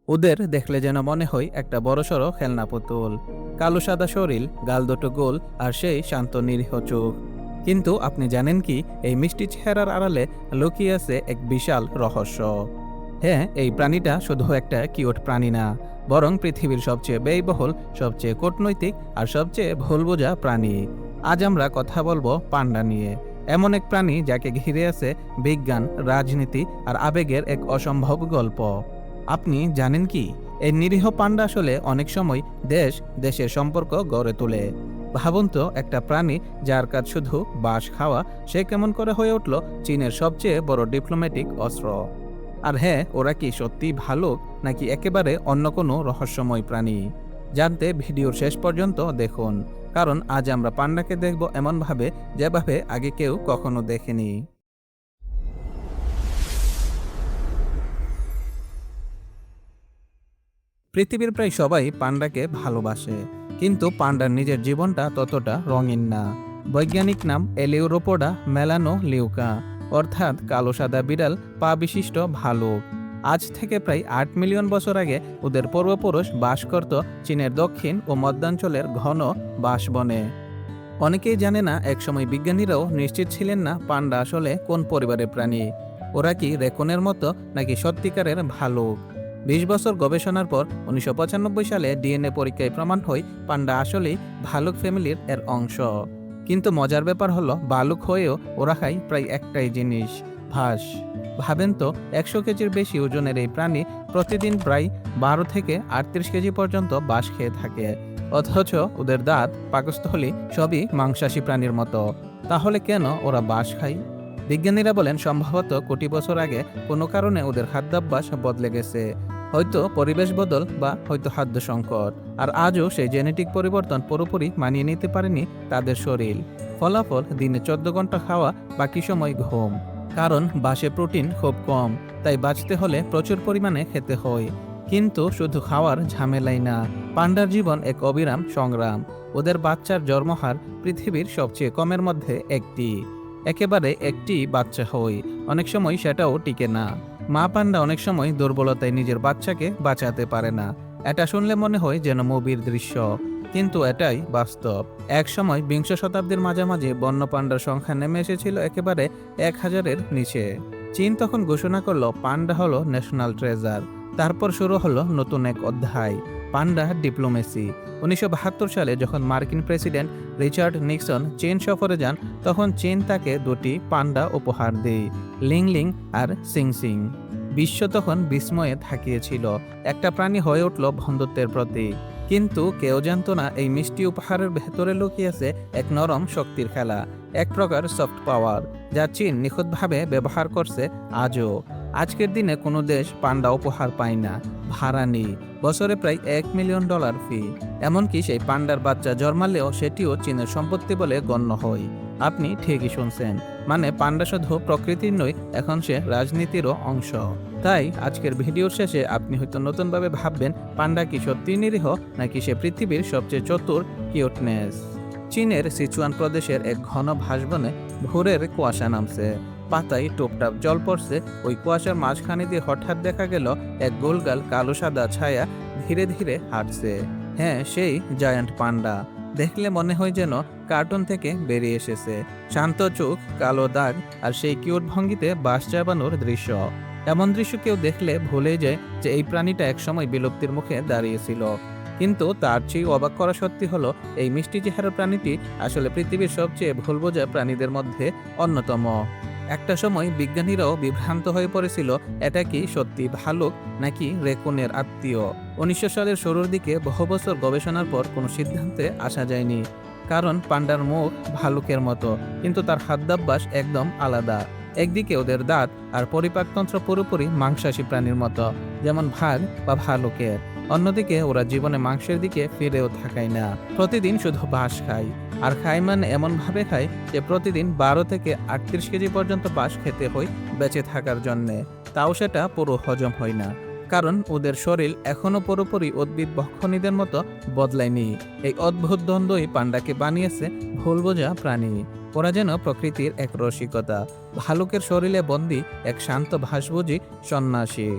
ওদের দেখলে যেন মনে হয় একটা বড়সড় খেলনা পুতুল। কালো সাদা শরীর, গাল দুটো গোল, আর সেই শান্ত নিরীহ চোখ। কিন্তু আপনি জানেন কি, এই মিষ্টি চেহারার আড়ালে লুকিয়ে আছে এক বিশাল রহস্য। হ্যাঁ, এই প্রাণীটা শুধু একটা কিউট প্রাণী না, বরং পৃথিবীর সবচেয়ে ব্যয়বহুল, সবচেয়ে কূটনৈতিক আর সবচেয়ে ভুল বোঝা প্রাণী। আজ আমরা কথা বলবো পান্ডা নিয়ে। এমন এক প্রাণী যাকে ঘিরে আছে বিজ্ঞান, রাজনীতি আর আবেগের এক অসম্ভব গল্প। আপনি জানেন কি, এই নিরীহ পান্ডা আসলে অনেক সময় দেশ দেশের সম্পর্ক গড়ে তোলে। ভাবুন তো, একটা প্রাণী যার কাজ শুধু বাস খাওয়া, সে কেমন করে হয়ে উঠল চীনের সবচেয়ে বড় ডিপ্লোম্যাটিক অস্ত্র। আর হ্যাঁ, ওরা কি সত্যি ভালো, নাকি একেবারে অন্য কোনো রহস্যময় প্রাণী? জানতে ভিডিওর শেষ পর্যন্ত দেখুন, কারণ আজ আমরা পান্ডাকে দেখব এমনভাবে, যেভাবে আগে কেউ কখনো দেখেনি। পৃথিবীর প্রায় সবাই পান্ডাকে ভালোবাসে, কিন্তু পান্ডার নিজের জীবনটা ততটা রঙিন না। বৈজ্ঞানিক নাম এলিউরোপোডা মেলানো লিউকা, অর্থাৎ কালো সাদা বিড়াল পা বিশিষ্ট ভালুক। আজ থেকে প্রায় 8 মিলিয়ন বছর আগে ওদের পূর্বপুরুষ বাস করত চীনের দক্ষিণ ও মধ্যাঞ্চলের ঘন বাঁশবনে। অনেকেই জানে না, একসময় বিজ্ঞানীরাও নিশ্চিত ছিলেন না পান্ডা আসলে কোন পরিবারের প্রাণী। ওরা কি রেকনের মতো, নাকি সত্যিকারের ভালুক? 20 বছর গবেষণার পর 1995 সালে ডিএনএ পরীক্ষায় প্রমাণ হয় পান্ডা আসলেই ভালুক ফ্যামিলির এর অংশ। কিন্তু মজার ব্যাপার হলো, ভালুক হয়েও ওরা খায় প্রায় একটাই জিনিস, ঘাস। ভাবেন তো, 100 কেজির বেশি ওজনের এই প্রাণী প্রতিদিন প্রায় 12 থেকে 38 কেজি পর্যন্ত বাঁশ খেয়ে থাকে। অথচ ওদের দাঁত, পাকস্থলী সবই মাংসাশী প্রাণীর মতো। তাহলে কেন ওরা বাঁশ খায়? বিজ্ঞানীরা বলেন, সম্ভবত কোটি বছর আগে কোনো কারণে ওদের খাদ্যাভ্যাস বদলে গেছে। হয়তো পরিবেশ বদল, বা হয়তো খাদ্য সংকট। আর আজও সেই জেনেটিক পরিবর্তন পুরোপুরি মানিয়ে নিতে পারেনি তাদের শরীর। ফলাফল, দিনে 14 ঘন্টা খাওয়া, বাকি সময় ঘুম। কারণ বাঁশে প্রোটিন খুব কম, তাই বাঁচতে হলে প্রচুর পরিমাণে খেতে হয়। কিন্তু শুধু খাওয়ার ঝামেলাই না, পান্ডার জীবন এক অবিরাম সংগ্রাম। ওদের বাচ্চার জন্মহার পৃথিবীর সবচেয়ে কমের মধ্যে একটি। একেবারে একটি বাচ্চা হয়, অনেক সময় সেটাও টিকে না। মা পান্ডা অনেক সময় দুর্বলতায় নিজের বাচ্চাকে বাঁচাতে পারে না। এটা শুনলে মনে হয় যেন মুভির দৃশ্য, কিন্তু এটাই বাস্তব। এক সময় 20 শতাব্দীর মাঝামাঝি বন্য পান্ডার সংখ্যা নেমে এসেছিল একেবারে 1000-এর নিচে। চীন তখন ঘোষণা করলো পান্ডা হলো ন্যাশনাল ট্রেজার। তারপর শুরু হলো নতুন এক অধ্যায়, পান্ডা ডিপ্লোমেসি। 1972 সালে যখন মার্কিন প্রেসিডেন্ট রিচার্ড নিক্সন চীন সফরে যান, তখন চীন তাকে দুটি পান্ডা উপহার দেয়, লিং লিং আর সিং সিং। বিশ্ব তখন বিস্ময়ে থাকিয়েছিল, একটা প্রাণী হয়ে উঠল বন্ধুত্বের প্রতীক। কিন্তু কেউ জানতো না, এই মিষ্টি উপহারের ভেতরে লুকিয়ে আছে এক নরম শক্তির খেলা, এক প্রকার সফট পাওয়ার, যা চীন নিখুঁতভাবে ব্যবহার করছে আজও। আজকের দিনে কোনো দেশ পান্ডা উপহার পায় না, ভাড়া নেই, বছরে প্রায় $1 মিলিয়ন ফি। এমনকি সেই পান্ডার বাচ্চা জন্মালেও সেটিও চীনের সম্পত্তি বলে গণ্য হয়। আপনি ঠিকই শুনছেন, মানে পান্ডা শুধু প্রকৃতির নয়, এখন সে রাজনীতিরও অংশ। তাই আজকের ভিডিওর শেষে আপনি হয়তো নতুনভাবে ভাববেন, পান্ডা কি সত্যি নিরীহ, নাকি সে পৃথিবীর সবচেয়ে চতুর কিউটনেস। চীনের সিচুয়ান প্রদেশের এক ঘন ভাসবনে ভোরের কুয়াশা নামছে, পাতায় টুপটাপ জল পড়ছে। ওই কুয়াশার মাঝখানে দিয়ে হঠাৎ দেখা গেল এক গোলগাল কালো সাদা ছায়া ধীরে ধীরে হাঁটছে। হ্যাঁ, সেই জায়ান্ট পান্ডা। দেখলে মনে হয় যেন কার্টুন থেকে বেরিয়ে এসেছে। শান্ত চোখ, কালো দাগ, আর সেই কিউট ভঙ্গিতে বাঁশ চাবানোর দৃশ্য। এমন দৃশ্য কেউ দেখলে ভুলে যায় যে এই প্রাণীটা একসময় বিলুপ্তির মুখে দাঁড়িয়েছিল। কিন্তু তার চেয়ে অবাক করা সত্যি হলো, এই মিষ্টি চেহারার প্রাণীটি আসলে পৃথিবীর সবচেয়ে ভুল বোঝা প্রাণীদের মধ্যে অন্যতম। একটা সময় বিজ্ঞানীরাও বিভ্রান্ত হয়ে পড়েছিল, এটা কি সত্যি ভালুক, নাকি রেকুনের আত্মীয়। 1900 সালের শুরুর দিকে বহু বছর গবেষণার পর কোনো সিদ্ধান্তে আসা যায়নি। কারণ পান্ডার মুখ ভালুকের মতো, কিন্তু তার খাদ্যাভ্যাস একদম আলাদা। একদিকে ওদের দাঁত আর পরিপাকতন্ত্র পুরোপুরি মাংসাশী প্রাণীর মতো, যেমন ভাগ বা ভালুকের। অন্যদিকে ওরা জীবনে মাংসের দিকে ফিরেও থাকায় না, প্রতিদিন শুধু বাঁশ খায়। আর খায় মানে এমনভাবে খায় যে প্রতিদিন 12 থেকে 38 কেজি পর্যন্ত বাঁশ খেতে হয় বেঁচে থাকার জন্যে। তাও সেটা পুরো হজম হয় না, কারণ ওদের শরীর এখনো পুরোপুরি উদ্ভিদ ভক্ষণীদের মতো বদলায়নি। এই অদ্ভুত দ্বন্দ্বই পান্ডাকে বানিয়েছে ভুল বোঝা প্রাণী। ওরা যেন প্রকৃতির এক রসিকতা, ভালুকের শরীরে বন্দী এক শান্ত ভাসভোজী সন্ন্যাসী।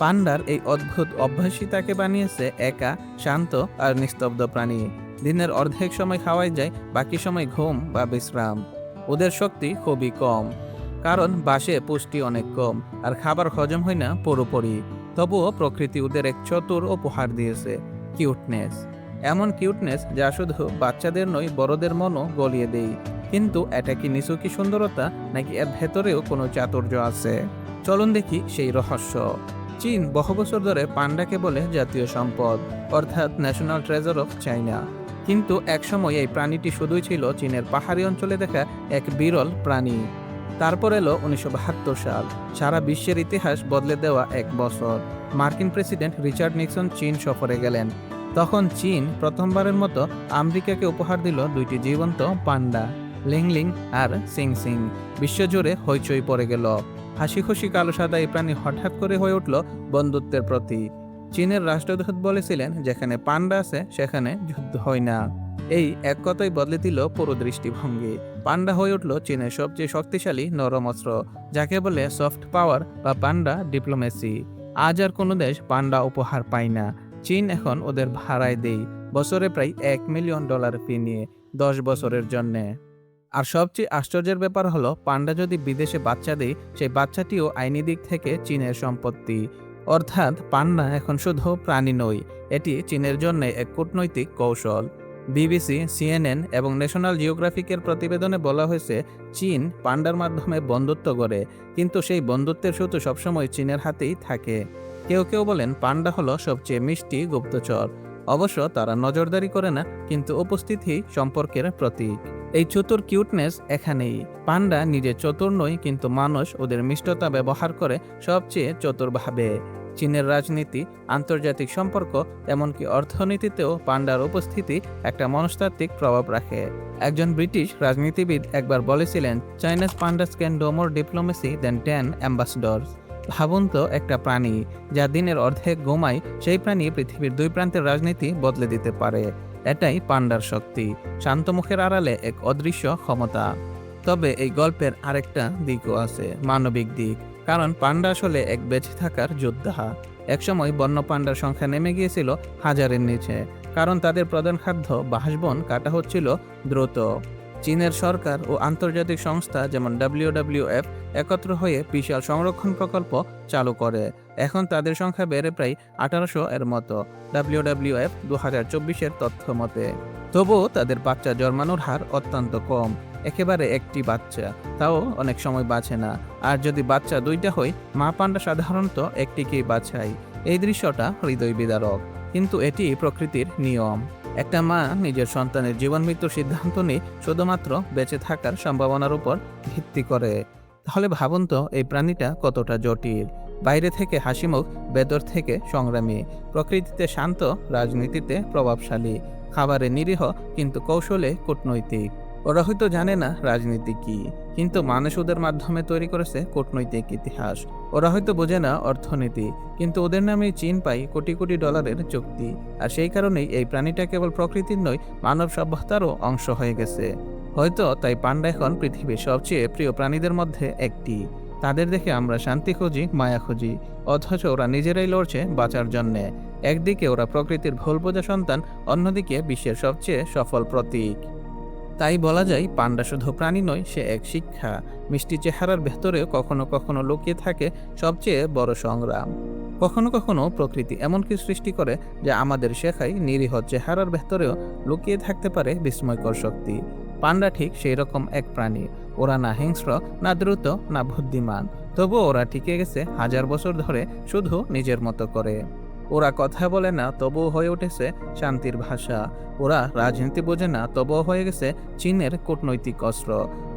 পান্ডার এই অদ্ভুত অভ্যাসই তাকে বানিয়েছে একা, শান্ত আর নিস্তব্ধ প্রাণী। দিনের অর্ধেক সময় খাওয়াই যায়, বাকি সময় ঘুম বা বিশ্রাম। ওদের শক্তি খুবই কম, কারণ বাসে পুষ্টি অনেক কম আর খাবার হজম হয় না পুরোপুরি। তবুও প্রকৃতি ওদের এক চতুর উপহার দিয়েছে, কিউটনেস। এমন কিউটনেস যা শুধু বাচ্চাদের নয়, বড়দের মনও গলিয়ে দেয়। কিন্তু এটা কি নিছকই সুন্দরতা, নাকি এর ভেতরেও কোনো চাতুর্য আছে? চলুন দেখি সেই রহস্য। চীন বহু বছর ধরে পান্ডাকে বলে জাতীয় সম্পদ, অর্থাৎ ন্যাশনাল ট্রেজার অফ চায়না। কিন্তু একসময় এই প্রাণীটি শুধুই ছিল চীনের পাহাড়ি অঞ্চলে দেখা এক বিরল প্রাণী। তারপর এলো 1972 সাল, সারা বিশ্বের ইতিহাস বদলে দেওয়া এক বছর। মার্কিন প্রেসিডেন্ট রিচার্ড নিক্সন চীন সফরে গেলেন। তখন চীন প্রথমবারের মতো আমেরিকাকে উপহার দিল দুইটি জীবন্ত পান্ডা, লিংলিং আর সিং সিং। বিশ্বজুড়ে হইচই পড়ে গেল। হাসি খুশি কালো সাদা এই প্রাণী হঠাৎ করে হয়ে উঠল বন্ধুত্বের প্রতীক। চীনের রাষ্ট্রদূত বলেছিলেন, যেখানে পান্ডা আছে সেখানে যুদ্ধ হয় না। এই এক কথাই বদলে দিল পুরো দৃষ্টিভঙ্গি। পান্ডা হয়ে উঠল চীনের সবচেয়ে শক্তিশালী নরম অস্ত্র, যাকে বলে সফট পাওয়ার বা পান্ডা ডিপ্লোমেসি। আজ আর কোনো দেশ পান্ডা উপহার পায় না। চীন এখন ওদের ভাড়ায় দেয়, বছরে প্রায় $1 মিলিয়ন ফি নিয়ে 10 বছরের জন্যে। আর সবচেয়ে আশ্চর্যের ব্যাপার হলো, পান্ডা যদি বিদেশে বাচ্চা দেয়, সেই বাচ্চাটিও আইনি দিক থেকে চীনের সম্পত্তি। অর্থাৎ পান্ডা এখন শুধু প্রাণী নয়, এটি চীনের জন্য এক কূটনৈতিক কৌশল। বিবিসি, সিএনএন এবং ন্যাশনাল জিওগ্রাফিকের প্রতিবেদনে বলা হয়েছে, চীন পান্ডার মাধ্যমে বন্ধুত্ব গড়ে, কিন্তু সেই বন্ধুত্বের সুতো সবসময় চীনের হাতেই থাকে। কেউ কেউ বলেন পান্ডা হলো সবচেয়ে মিষ্টি গুপ্তচর। অবশ্য তারা নজরদারি করে না, কিন্তু উপস্থিতি সম্পর্কের প্রতীক। এই চতুর কিউটনেস এখানেই। পান্ডা নিজে চতুর নয়, কিন্তু মানুষ ওদের মিষ্টতা ব্যবহার করে সবচেয়ে চতুরভাবে। চীনের রাজনীতি, আন্তর্জাতিক সম্পর্ক, এমনকি অর্থনীতিতেও পান্ডার উপস্থিতি একটা মনস্তাত্ত্বিক প্রভাব রাখে। একজন ব্রিটিশ রাজনীতিবিদ একবার বলেছিলেন, China's pandas can do more diplomacy than 10 অ্যাম্বাসেডর্স। ভাবুন তো, একটা প্রাণী যা দিনের অর্ধেক ঘুমায়, সেই প্রাণী পৃথিবীর দুই প্রান্তের রাজনীতি বদলে দিতে পারে। এটাই পান্ডার শক্তি, শান্ত মুখের আড়ালে এক অদৃশ্য ক্ষমতা। তবে এই গল্পের আরেকটা দিকও আছে, মানবিক দিক। কারণ পান্ডা আসলে এক বেঁচে থাকার যোদ্ধা। একসময় বন্য পান্ডার সংখ্যা নেমে গিয়েছিল হাজারের নিচে, কারণ তাদের প্রধান খাদ্য বাঁশবন কাটা হচ্ছিল দ্রুত। চীনের সরকার ও আন্তর্জাতিক সংস্থা যেমন WWF একত্র হয়ে বিশাল সংরক্ষণ প্রকল্প চালু করে। এখন তাদের সংখ্যা বেড়ে প্রায় 1800 এর মতো, WWF 2024-এর তথ্য মতে। তবুও তাদের বাচ্চা জন্মানোর হার অত্যন্ত কম, একেবারে একটি বাচ্চা, তাও অনেক সময় বাঁচে না। আর যদি বাচ্চা দুইটা হয়, মা পান্ডা সাধারণত একটিকেই বাছায়। এই দৃশ্যটা হৃদয় বিদারক, কিন্তু এটি প্রকৃতির নিয়ম। একটা মা নিজের সন্তানের জীবন মৃত্যুর সিদ্ধান্ত নিয়ে শুধুমাত্র বেঁচে থাকার সম্ভাবনার উপর ভিত্তি করে। তাহলে ভাবুন তো, এই প্রাণীটা কতটা জটিল। বাইরে থেকে হাসিমুখ, ভেতর থেকে সংগ্রামী। প্রকৃতিতে শান্ত, রাজনীতিতে প্রভাবশালী, খাবারে নিরীহ, কিন্তু কৌশলে কূটনৈতিক। ওরা হয়তো জানে না রাজনীতি কি, কিন্তু মানুষ ওদের মাধ্যমে তৈরি করেছে কূটনৈতিক ইতিহাস। ওরা হয়তো বোঝে না অর্থনীতি, কিন্তু ওদের নামে চীন পায় কোটি কোটি ডলারের চুক্তি। আর সেই কারণেই এই প্রাণীটা কেবল প্রকৃতির নয়, মানব সভ্যতারও অংশ হয়ে গেছে। হয়তো তাই পান্ডা এখন পৃথিবীর সবচেয়ে প্রিয় প্রাণীদের মধ্যে একটি। তাদের দেখে আমরা শান্তি খুঁজি, মায়া খুঁজি, অথচ ওরা নিজেরাই লড়ছে বাঁচার জন্যে। একদিকে ওরা প্রকৃতির ভুল বোঝা সন্তান, অন্যদিকে বিশ্বের সবচেয়ে সফল প্রতীক। তাই বলা যায়, পান্ডা শুধু প্রাণী নয়, সে এক শিক্ষা। মিষ্টি চেহারার ভেতরেও কখনো কখনো লুকিয়ে থাকে সবচেয়ে বড় সংগ্রাম। কখনো কখনো প্রকৃতি এমন কিছু সৃষ্টি করে যা আমাদের শেখায়, নিরীহ চেহারার ভেতরেও লুকিয়ে থাকতে পারে বিস্ময়কর শক্তি। পান্ডা ঠিক সেই রকম এক প্রাণী। ওরা না হিংস্র, না দ্রুত, না বুদ্ধিমান, তবুও ওরা টিকে গেছে হাজার বছর ধরে শুধু নিজের মতো করে। ওরা কথা বলে না, তবুও হয়ে উঠেছে শান্তির ভাষা। ওরা রাজনীতি বোঝে না, তবুও হয়ে গেছে চীনের কূটনৈতিক অস্ত্র।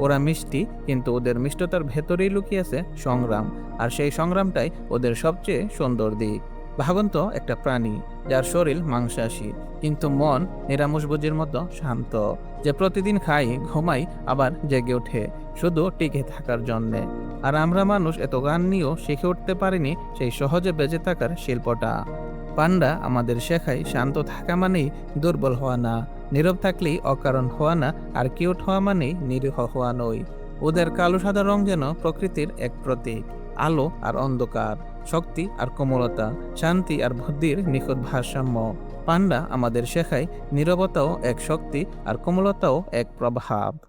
ওরা মিষ্টি, কিন্তু ওদের মিষ্টতার ভেতরেই লুকিয়েছে সংগ্রাম। আর সেই সংগ্রামটাই ওদের সবচেয়ে সুন্দর দিক। ভাবুন তো, একটা প্রাণী যার শরীর মাংসাশী, কিন্তু মন নিরামুষভোজীর মতো শান্ত, যে প্রতিদিন খায়, ঘুমায়, আবার জেগে ওঠে শুধু টিকে থাকার জন্যে। আর আমরা মানুষ এত গান নিয়েও শিখে উঠতে পারিনি সেই সহজে বেঁচে থাকার শিল্পটা। পান্ডা আমাদের শেখায়, শান্ত থাকা মানেই দুর্বল হওয়া না, নীরব থাকলেই অকারণ হওয়া না, আর কিউট হওয়া মানেই নিরীহ হওয়া নয়। ওদের কালো সাদা রং যেন প্রকৃতির এক প্রতীক, আলো আর অন্ধকার, শক্তি আর কোমলতা, শান্তি আর বুদ্ধির নিখুঁত ভারসাম্য। পান্ডা আমাদের শেখায় নীরবতাও এক শক্তি আর কোমলতাও এক প্রভাব।